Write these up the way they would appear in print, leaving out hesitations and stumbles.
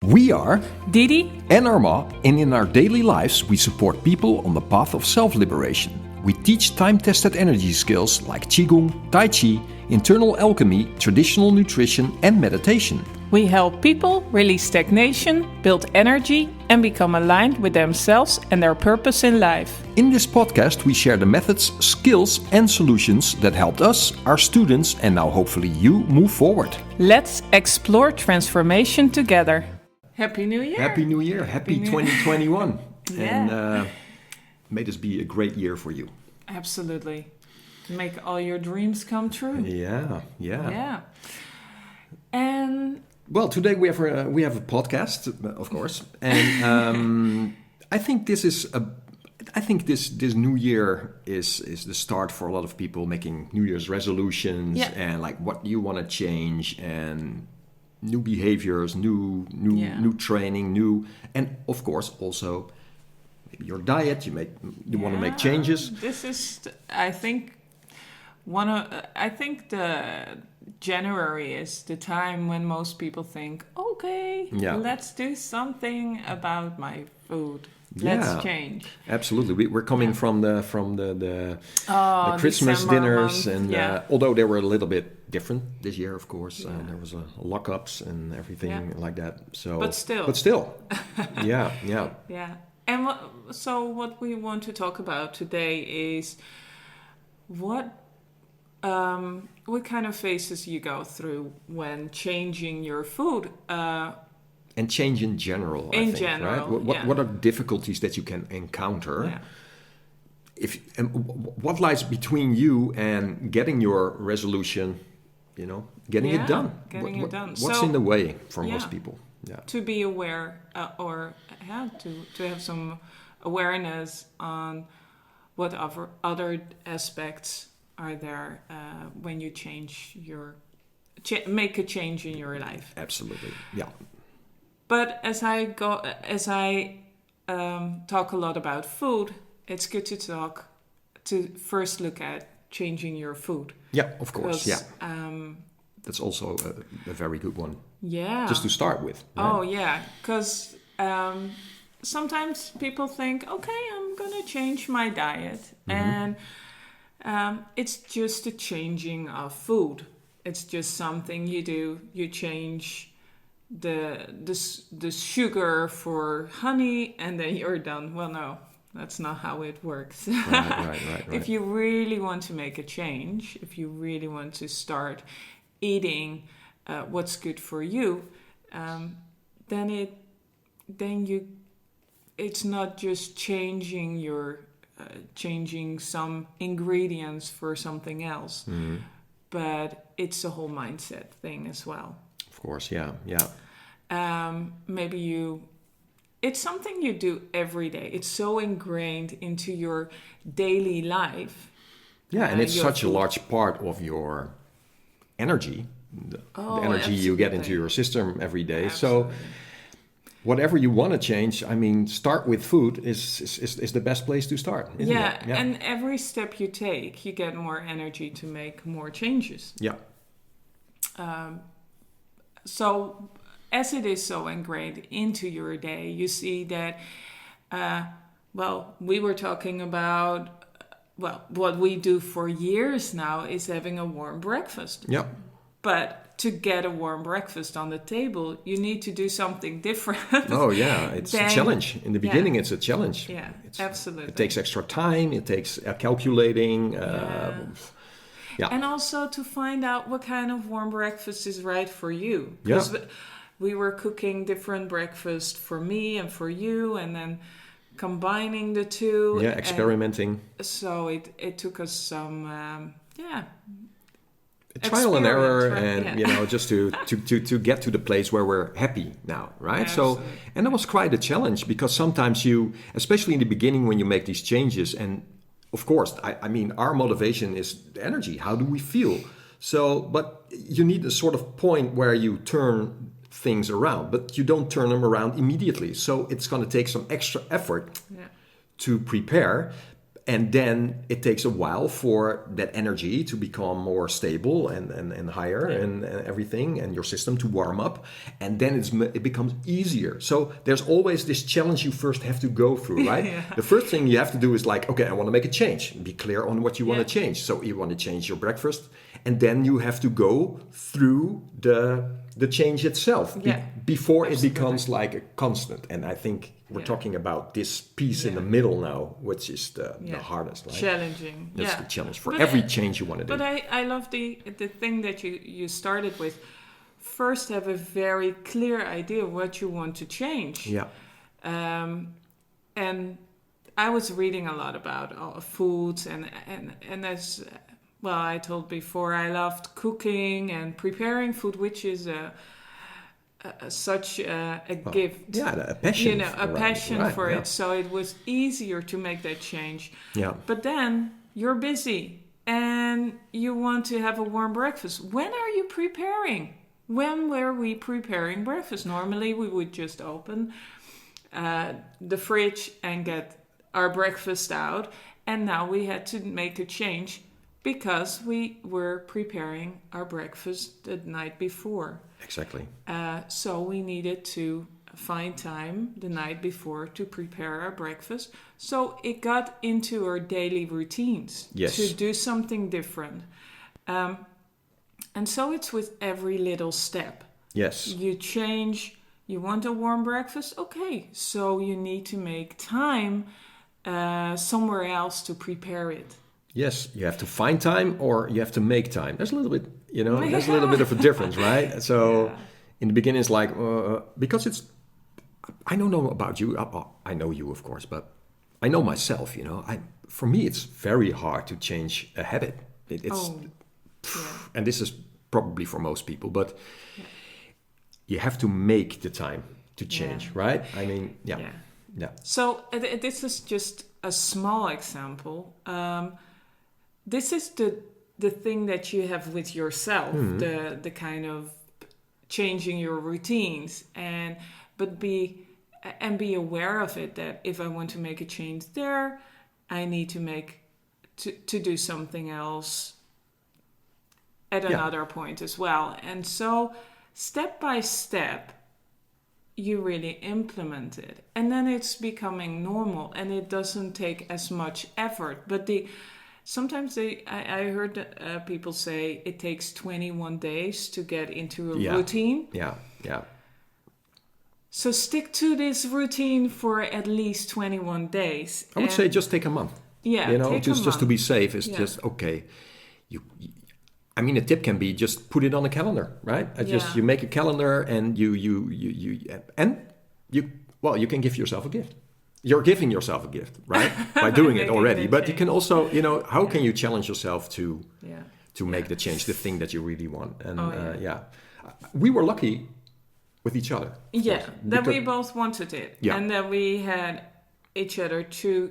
We are Didi and Arma, and in our daily lives we support people on the path of self-liberation. We teach time-tested energy skills like Qigong, Tai Chi, internal alchemy, traditional nutrition and meditation. We help people release stagnation, build energy, and become aligned with themselves and their purpose in life. In this podcast we share the methods, skills and solutions that helped us, our students and now hopefully you move forward. Let's explore transformation together. Happy New Year! Happy New Year! Happy 2021! Yeah. And may this be a great year for you. Absolutely. Make all your dreams come true. Yeah. And well, today we have a podcast, of course, and I think this New Year is the start for a lot of people making New Year's resolutions and like what you want to change and new behaviors, new training, and of course also maybe your diet. You want to make changes. This is, I think, the January is the time when most people think, okay, let's do something about my food. Let's change. Absolutely. We're coming from the Christmas December dinners, month, and although they were a little bit different this year, of course, there was lockups and everything like that. So, but still, yeah. And what we want to talk about today is what kind of phases you go through when changing your food. And change in general, I think, right? What are difficulties that you can encounter? Yeah. What lies between you and getting your resolution, getting it done? What's in the way for most people? Yeah. To be aware to have some awareness on what other aspects are there when you make a change in your life. Absolutely, yeah. But as I talk a lot about food, it's good to first look at changing your food. Yeah, of course. Yeah, that's also a very good one. Yeah, just to start with. Right? Oh yeah, because sometimes people think, okay, I'm gonna change my diet, and it's just a changing of food. It's just something you do. You change the sugar for honey and then you're done. Well, no, that's not how it works. Right. If you really want to make a change, if you really want to start eating what's good for you, it's not just changing some ingredients for something else, but it's a whole mindset thing as well. Of course, yeah. It's something you do every day. It's so ingrained into your daily life. Yeah, and it's such a large part of your energy, the energy you get into your system every day. Absolutely. So whatever you want to change, start with food is the best place to start, isn't it? Yeah, and every step you take, you get more energy to make more changes. Yeah. So as it is so ingrained into your day, you see that, we were talking about, what we do for years now is having a warm breakfast. Yep. But to get a warm breakfast on the table, you need to do something different. Oh, yeah. It's a challenge. In the beginning, it's a challenge. Yeah, absolutely. It takes extra time. It takes calculating. Yeah. And also to find out what kind of warm breakfast is right for you. Because we were cooking different breakfast for me and for you, and then combining the two. Yeah, experimenting. So it took us some, trial and error, right? And just to get to the place where we're happy now, right? Absolutely. So, and that was quite a challenge because sometimes you, especially in the beginning when you make these changes, and of course, our motivation is energy. How do we feel? So, but you need a sort of point where you turn things around, but you don't turn them around immediately. So it's going to take some extra effort to prepare. And then it takes a while for that energy to become more stable and higher and everything, and your system to warm up. And then it becomes easier. So there's always this challenge you first have to go through, right? Yeah. The first thing you have to do is like, okay, I want to make a change. Be clear on what you want to Yeah. change. So you want to change your breakfast. And then you have to go through the change itself before Absolutely. it becomes like a constant. And I think we're talking about this piece in the middle now, which is the hardest, right? Challenging. That's the challenge for But every change you want to do. But I love the thing that you started with. First, have a very clear idea of what you want to change. Yeah. And I was reading a lot about foods and as well, I told before, I loved cooking and preparing food, which is such a gift. Yeah, a passion. A passion for yeah. it. So it was easier to make that change. Yeah. But then you're busy and you want to have a warm breakfast. When are you preparing? When were we preparing breakfast? Normally we would just open the fridge and get our breakfast out. And now we had to make a change because we were preparing our breakfast the night before. Exactly. So we needed to find time the night before to prepare our breakfast. So it got into our daily routines to do something different. And so it's with every little step. Yes. You change, you want a warm breakfast? Okay, so you need to make time somewhere else to prepare it. Yes, you have to find time or you have to make time. There's a little bit, there's a little bit of a difference, right? So in the beginning it's like, because I don't know about you. I know you, of course, but I know myself, for me, it's very hard to change a habit. And this is probably for most people, but you have to make the time to change, right? I mean, yeah. So this is just a small example. This is the thing that you have with yourself, the kind of changing your routines, but be aware of it, that if I want to make a change there, I need to do something else at another point as well. And so step by step, you really implement it. And then it's becoming normal and it doesn't take as much effort. But sometimes I heard people say it takes 21 days to get into a routine. Yeah. So stick to this routine for at least 21 days. I would say just take a month. Yeah, just to be safe is just okay. I mean, a tip can be just put it on a calendar, right? You make a calendar and you can give yourself a gift. You're giving yourself a gift, right? By doing it already. But you can also, how can you challenge yourself to make the change, the thing that you really want? And we were lucky with each other. Yeah, that we both wanted it. Yeah. And that we had each other to...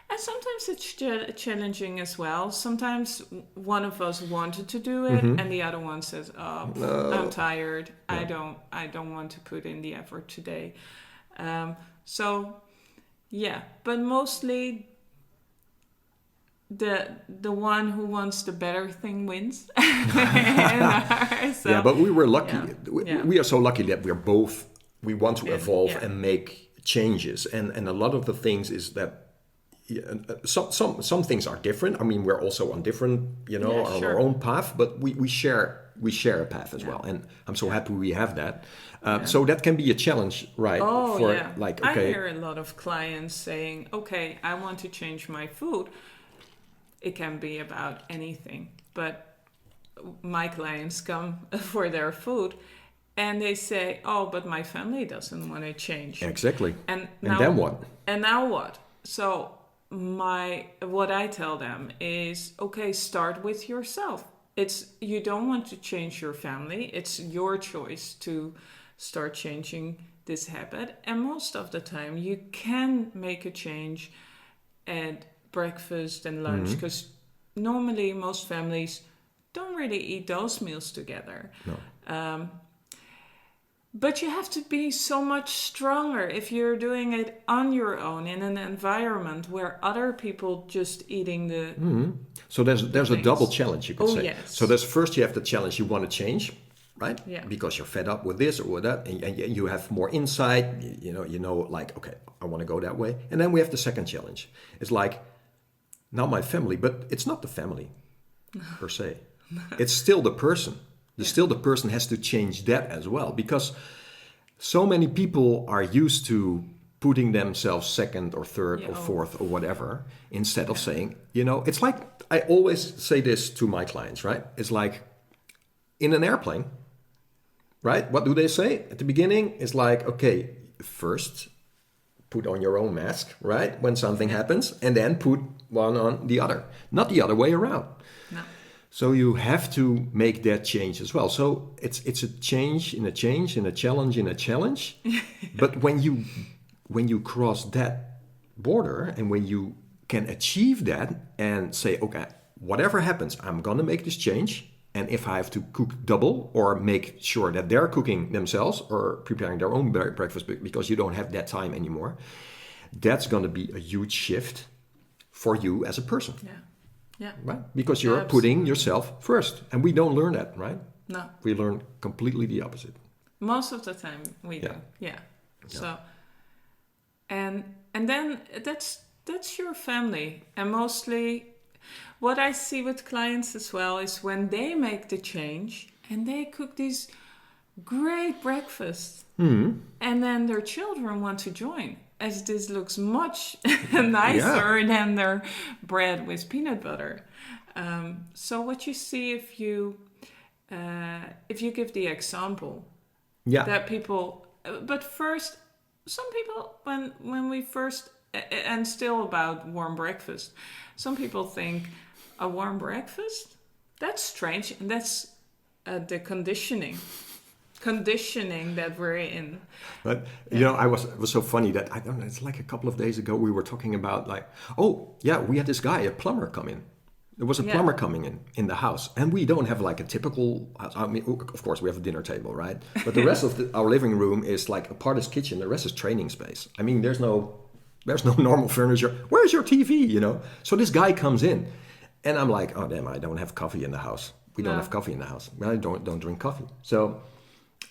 and sometimes it's challenging as well. Sometimes one of us wanted to do it, and the other one says, "Oh, I'm tired. Yeah. I don't want to put in the effort today." But mostly the one who wants the better thing wins. But we were lucky. We are so lucky that we want to evolve and make changes, and a lot of the things is that. Some things are different. I mean, we're also on different, on our own path, but we share a path as well, and I'm so happy we have that. So that can be a challenge, right? I hear a lot of clients saying, "Okay, I want to change my food." It can be about anything, but my clients come for their food, and they say, "Oh, but my family doesn't want to change." Exactly. And then what? And now what? So. What I tell them is, okay, start with yourself. You don't want to change your family. It's your choice to start changing this habit. And most of the time you can make a change at breakfast and lunch, because normally most families don't really eat those meals together. No. But you have to be so much stronger if you're doing it on your own in an environment where other people just eating the. So there's a things. double challenge, you could say. Yes. So there's first you have the challenge you want to change, right? Yeah. Because you're fed up with this or with that, and you have more insight. You know, like, okay, I want to go that way. And then we have the second challenge. It's like, now my family, but it's not the family per se. It's still the person. Still the person has to change that as well, because so many people are used to putting themselves second or third or fourth or whatever, instead of saying, it's like, I always say this to my clients, right? It's like in an airplane, right? What do they say at the beginning? It's like, okay, first put on your own mask, right? When something happens, and then put one on the other, not the other way around. No. So you have to make that change as well. So it's a change in a change, in a challenge in a challenge. But when you cross that border, and when you can achieve that and say, okay, whatever happens, I'm gonna make this change. And if I have to cook double or make sure that they're cooking themselves or preparing their own breakfast because you don't have that time anymore, that's gonna be a huge shift for you as a person. Yeah. Right? Because you're putting yourself first. And we don't learn that, right? No. We learn completely the opposite. Most of the time we do. Yeah. So and then that's your family. And mostly what I see with clients as well is when they make the change and they cook these great breakfasts, and then their children want to join, as this looks much nicer than their bread with peanut butter. So what you see if you give the example that people, but first, some people when we first, and still about warm breakfast, some people think a warm breakfast, that's strange, and that's the conditioning that we're in. But it was so funny that I don't know. It's like a couple of days ago we were talking about like, we had this guy, a plumber, come in. There was a plumber coming in the house, and we don't have like a typical. I mean, of course we have a dinner table, right? But the rest of our living room is like a part is kitchen, the rest is training space. I mean, there's no normal furniture. Where's your TV? So this guy comes in, and I'm like, oh damn, I don't have coffee in the house. We don't have coffee in the house. Well, I don't drink coffee. So.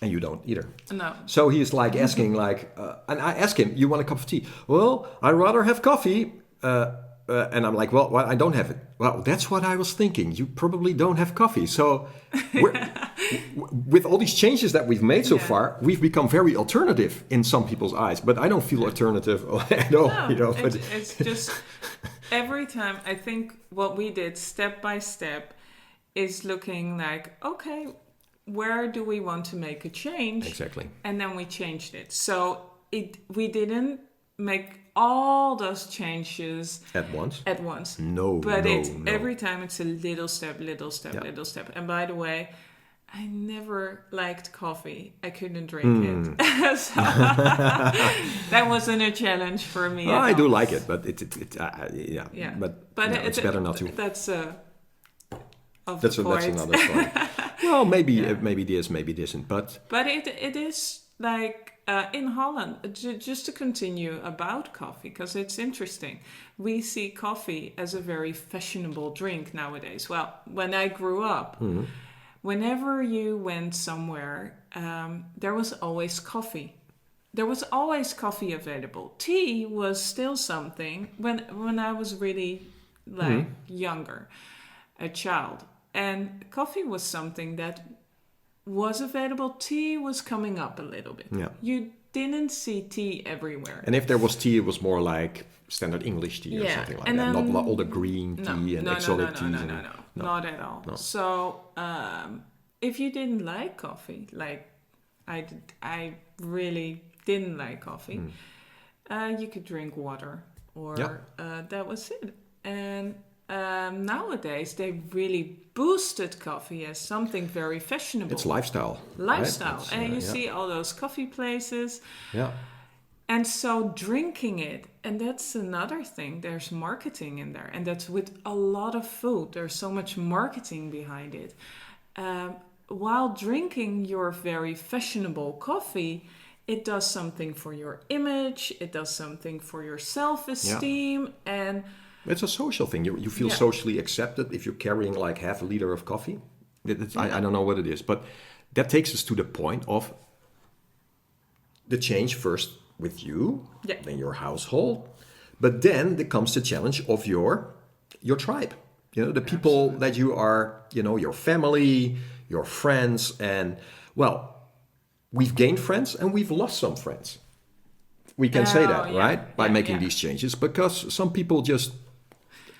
And you don't either. No. So he's like asking, and I ask him, "You want a cup of tea?" Well, I'd rather have coffee. And I'm like, well, I don't have it. Well, that's what I was thinking. You probably don't have coffee. So with all these changes that we've made so far, we've become very alternative in some people's eyes. But I don't feel alternative at all. No, it's just every time I think what we did step by step is looking like, okay, where do we want to make a change? Exactly. And then we changed it. So we didn't make all those changes at once. No. Every time it's a little step. And by the way, I never liked coffee. I couldn't drink it. So that wasn't a challenge for me. I do like it, but But it's better not to. That's that's another story. Well, maybe this, maybe it isn't, but it is like in Holland. Just to continue about coffee, because it's interesting. We see coffee as a very fashionable drink nowadays. Well, when I grew up, whenever you went somewhere, there was always coffee. There was always coffee available. Tea was still something when I was really younger, a child. And coffee was something that was available. Tea was coming up a little bit. Yeah. You didn't see tea everywhere. And if there was tea, it was more like standard English tea or something like that. Not all the green tea and exotic teas. No, not at all. No. So if you didn't like coffee, like I really didn't like coffee, you could drink water, or that was it. And nowadays they really boosted coffee as something very fashionable. It's lifestyle. Right? And you see all those coffee places. Yeah. And so drinking it, and that's another thing, there's marketing in there. And that's with a lot of food. There's so much marketing behind it. while drinking your very fashionable coffee, it does something for your image, it does something for your self-esteem, and It's a social thing. You feel Yeah. socially accepted if you're carrying like half a liter of coffee. I don't know what it is, but that takes us to the point of the change first with you, Yeah. then your household, but then there comes the challenge of your tribe. You know, the people that you are, you know, your family, your friends, and well, we've gained friends and we've lost some friends. We can say that, yeah, right? By yeah, making yeah. these changes, because some people just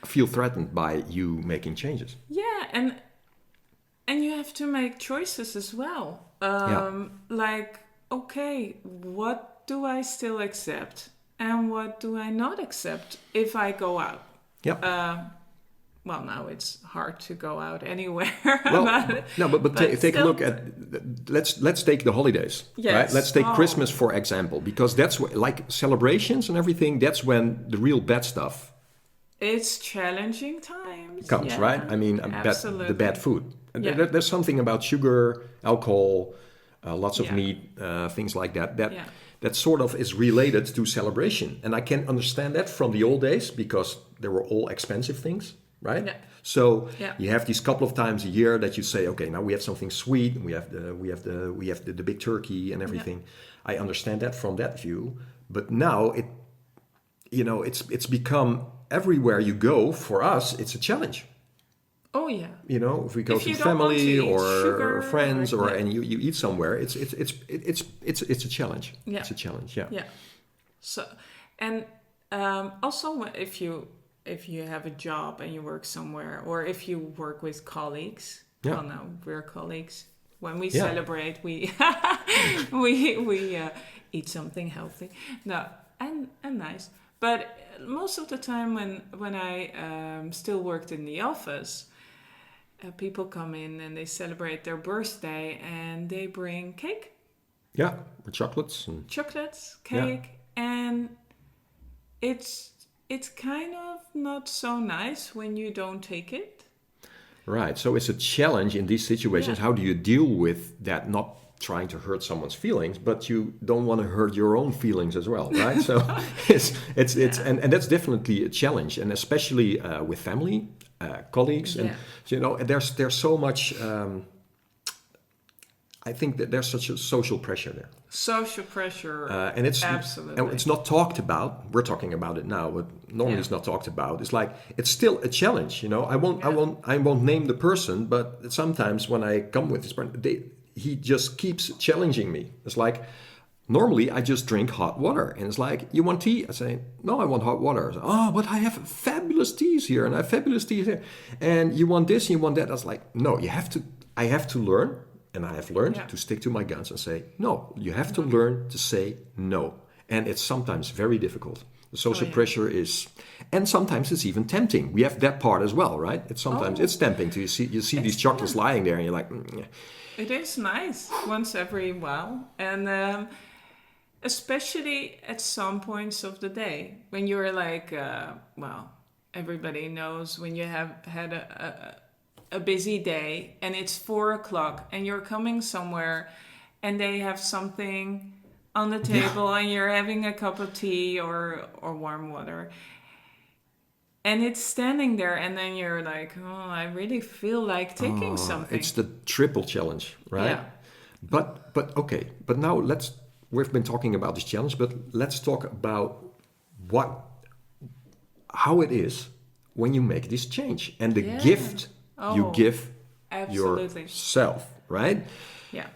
feel threatened by you making changes. Yeah, and you have to make choices as well. Yeah. Like, okay, what do I still accept and what do I not accept if I go out? Yeah. Well, now it's hard to go out anywhere. Well, but, no, but take a still- look at let's take the holidays, Yes. right? Let's take Oh. Christmas for example, because that's like celebrations and everything. That's when the real bad stuff It's challenging times. comes, yeah. right? I mean, Absolutely. the bad food. And Yeah. there's something about sugar, alcohol, lots of Yeah. meat, things like that. That Yeah. that sort of is related to celebration, and I can understand that from the old days because they were all expensive things, right? Yeah. So Yeah. you have these couple of times a year that you say, okay, now we have something sweet, and we have the big turkey and everything. I understand that from that view, but now it's become everywhere you go. For us, it's a challenge. Oh yeah. You know, if we go If to you don't want family to eat or sugar friends, or- and you eat somewhere, it's a challenge. Yeah. It's a challenge. Yeah. Yeah. So, and also if you have a job and you work somewhere, or if you work with colleagues. Yeah. Well, no, we're colleagues. When we Yeah. celebrate, we we eat something healthy. No, and nice. But most of the time, when I still worked in the office, people come in and they celebrate their birthday and they bring cake, Yeah, with chocolates and chocolates, Yeah. cake, and it's kind of not so nice when you don't take it. right. So it's a challenge in these situations. Yeah. How do you deal with that? Not trying to hurt someone's feelings, but you don't want to hurt your own feelings as well, right? So it's and that's definitely a challenge, and especially with family, colleagues, and Yeah. you know, there's so much. I think that there's such a social pressure there. Social pressure, And it's absolutely. and it's not talked about. We're talking about it now, but normally Yeah. it's not talked about. It's like it's still a challenge, you know. I won't name the person, but sometimes when I come with this person, he just keeps challenging me. It's like normally I just drink hot water, and it's like, you want tea? I say no, I want hot water. I say, oh, but I have fabulous teas here, and I have fabulous teas here, and you want this, you want that. I was like, no, you have to. I have to learn. And I have learned Yeah. to stick to my guns and say, no, you have to learn to say no. And it's sometimes very difficult. The social yeah. pressure is, and sometimes it's even tempting. We have that part as well, right? It's sometimes it's tempting to you see these chocolates lying there and you're like, yeah. It is nice once every while, and especially at some points of the day when you're like, well, everybody knows when you have had a busy day and it's 4:00 and you're coming somewhere and they have something on the table and you're having a cup of tea or warm water. And it's standing there, and then you're like, oh, I really feel like taking something. It's the triple challenge, right? Yeah. But okay. But now we've been talking about this challenge, but let's talk about how it is when you make this change and the Yeah. gift you give absolutely. yourself, right? Yeah.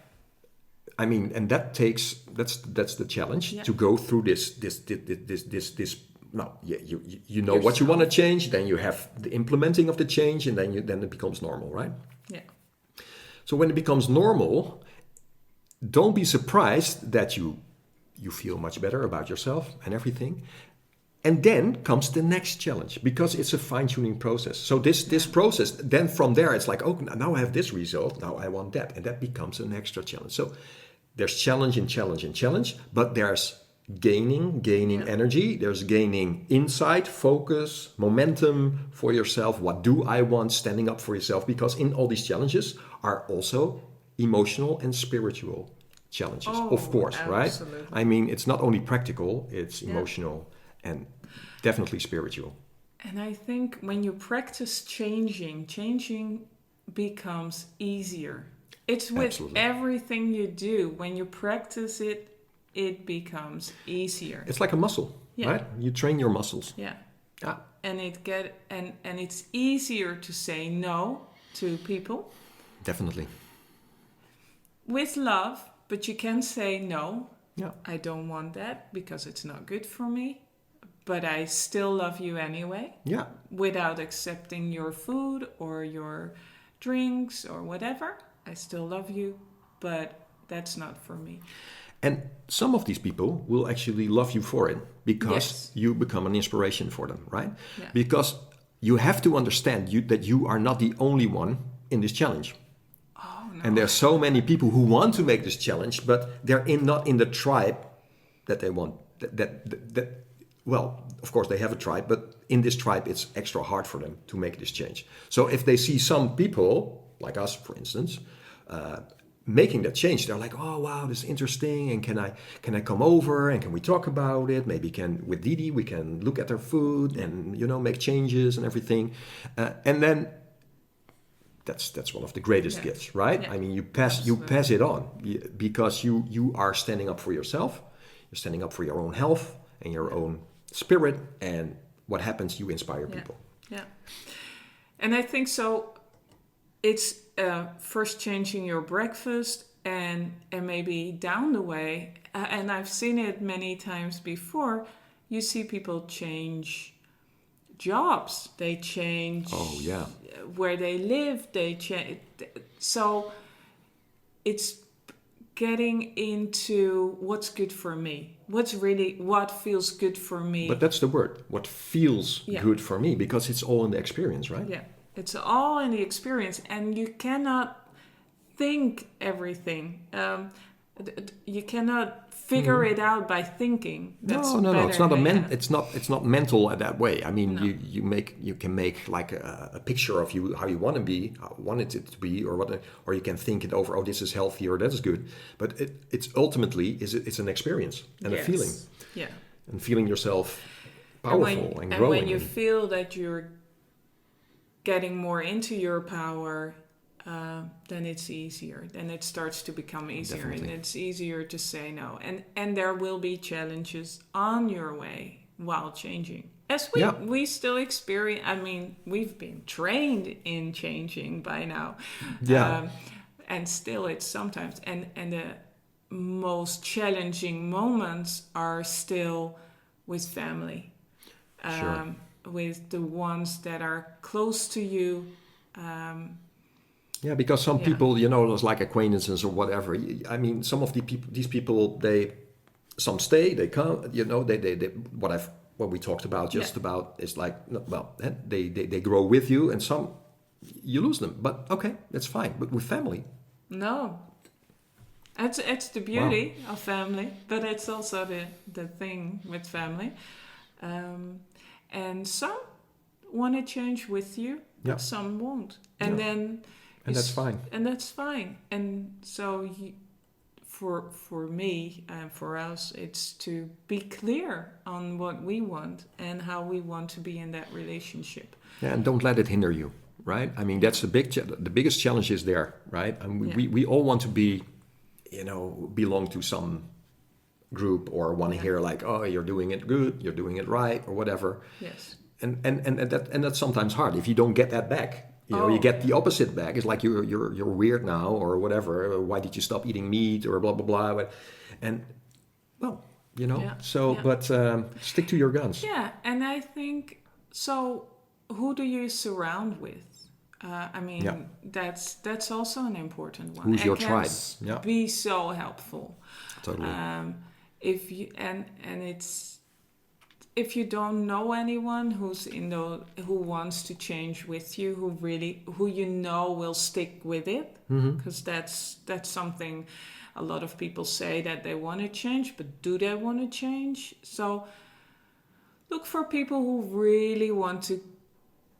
I mean, and that's the challenge to go through this. No, you know what you want to change, then you have the implementing of the change, and then it becomes normal, right? Yeah. So when it becomes normal, don't be surprised that you feel much better about yourself and everything. And then comes the next challenge, because it's a fine-tuning process. So this process, then from there, it's like, oh, now I have this result, now I want that. And that becomes an extra challenge. So there's challenge and challenge and challenge, but there's gaining energy, there's gaining insight, focus, momentum for yourself. What do I want? Standing up for yourself, because in all these challenges are also emotional and spiritual challenges, Oh, of course, right? absolutely. I mean, it's not only practical, it's Yeah. emotional and definitely spiritual. And I think when you practice changing becomes easier. It's with Absolutely. everything you do. When you practice it, it becomes easier. It's like a muscle, Yeah. right? You train your muscles. Yeah. Yeah, And it's easier to say no to people definitely. with love, but you can say no. Yeah. I don't want that because it's not good for me, but I still love you anyway, Yeah. without accepting your food or your drinks or whatever. I still love you, but that's not for me. And some of these people will actually love you for it because Yes. you become an inspiration for them, right? Yeah. Because you have to understand that you are not the only one in this challenge. Oh no. And there's so many people who want to make this challenge, but they're not in the tribe that they want. Well, of course they have a tribe, but in this tribe it's extra hard for them to make this change. So if they see some people, like us for instance, making that change, they're like, oh wow, this is interesting, and can I come over and can we talk about it? Maybe with Didi we can look at their food and make changes and everything, and then that's one of the greatest gifts, right? Yeah. I mean, you pass it on because you are standing up for yourself, you're standing up for your own health and your own spirit, and what happens, you inspire people. Yeah. And I think so. It's first changing your breakfast, and maybe down the way, and I've seen it many times before. You see people change jobs. They change. Oh yeah. Where they live. They change. So it's getting into what's good for me. What feels good for me. But that's the word. What feels good for me, because it's all in the experience, right? Yeah. It's all in the experience, and you cannot think everything. You cannot figure it out by thinking. That's No. It's not better. it's not mental that way. I mean, No. you can make like a picture of you how you want to be, how you want it to be, or you can think it over. Oh, this is healthy, or that is good. But it's ultimately it's an experience and a feeling. Yeah. And feeling yourself powerful and growing. And when you feel that you're getting more into your power, then it's easier. Then it starts to become easier. Definitely. And it's easier to say no. And there will be challenges on your way while changing. As we still experience, I mean, we've been trained in changing by now. Yeah. And still it's sometimes, and the most challenging moments are still with family. Sure. With the ones that are close to you. Yeah, because some people, there's like acquaintances or whatever. I mean, some of these people, some stay, they come, what we talked about about is like, well, they grow with you, and some you lose them. But okay, that's fine. But with family, no, it's the beauty of family, but it's also the thing with family. And some want to change with you, but some won't. And then... And that's fine. And that's fine. And so for me and for us, it's to be clear on what we want and how we want to be in that relationship. Yeah, and don't let it hinder you, right? I mean, that's the biggest challenge is there, right? And we all want to be, belong to some group, or want to hear like, oh, you're doing it good, you're doing it right, or whatever. Yes. And that's sometimes hard if you don't get that back. You get the opposite back. It's like you're weird now, or whatever. Why did you stop eating meat, or blah blah blah? And well, but stick to your guns. Yeah, and I think so. Who do you surround with? I mean, that's also an important one. Who's your tribe? Yeah, be so helpful. Totally. If you and it's. If you don't know anyone who wants to change with you, who will stick with it, because that's something a lot of people say that they want to change, but do they want to change? So look for people who really want to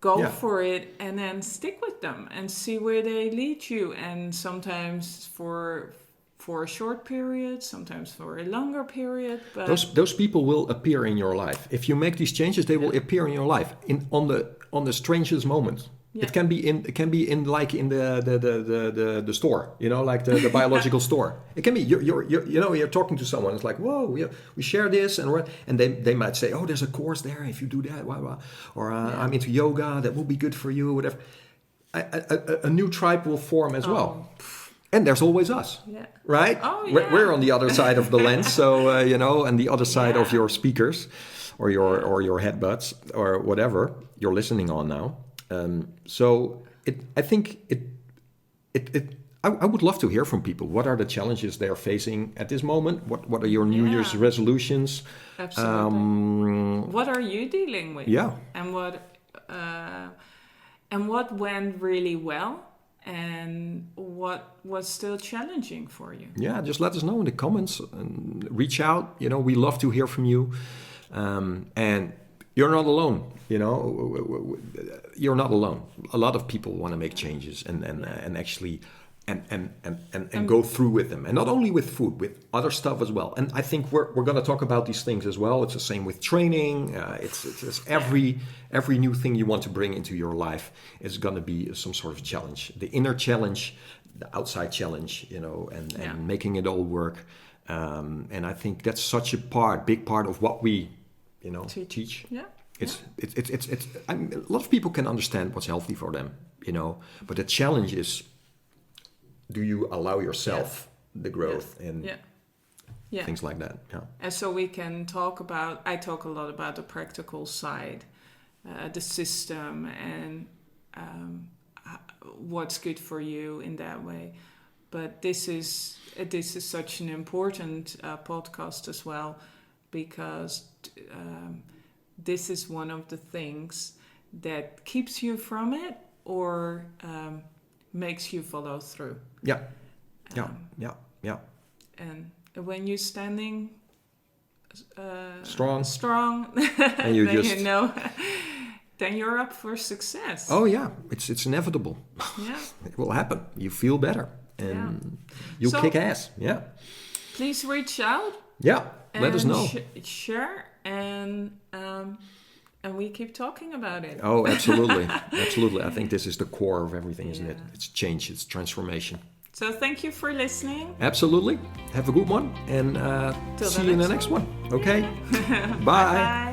go for it, and then stick with them and see where they lead you. And sometimes for a short period, sometimes for a longer period. But those people will appear in your life. If you make these changes, they will appear in your life on the strangest moment. Yeah. It can be in like in the store, like the biological store. It can be you're talking to someone. It's like, whoa, we share this, and they might say, oh, there's a course there if you do that, or I'm into yoga, that will be good for you, whatever. A new tribe will form as well. And there's always us, right? Oh, yeah. We're on the other side of the lens, so and the other side of your speakers, or your headbuds, or whatever you're listening on now. So I think I would love to hear from people. What are the challenges they're facing at this moment? What are your New Year's resolutions? Absolutely. What are you dealing with? Yeah. And what went really well, and what was still challenging for you? Yeah, just let us know in the comments and reach out. We love to hear from you. And you're not alone. You're not alone. A lot of people want to make changes and actually and go through with them, and not only with food, with other stuff as well. And I think we're going to talk about these things as well. It's the same with training. It's every new thing you want to bring into your life is going to be some sort of challenge. The inner challenge, the outside challenge, and making it all work. And I think that's such a big part of what we teach. Yeah. It's I mean, a lot of people can understand what's healthy for them, but the challenge is, do you allow yourself the growth and things like that? Yeah. And so we can I talk a lot about the practical side, the system, and what's good for you in that way. But this is such an important podcast as well, because this is one of the things that keeps you from it, or makes you follow through. Yeah. And when you're standing strong, and then then you're up for success. Oh yeah, it's inevitable. Yeah. It will happen. You feel better, and you'll kick ass. Yeah. Please reach out. Yeah. Let us know. Share and we keep talking about it. Oh, absolutely. Absolutely. I think this is the core of everything, isn't it? It's change, it's transformation. So thank you for listening. Absolutely. Have a good one, and see you in the next one. Okay? Bye. Bye.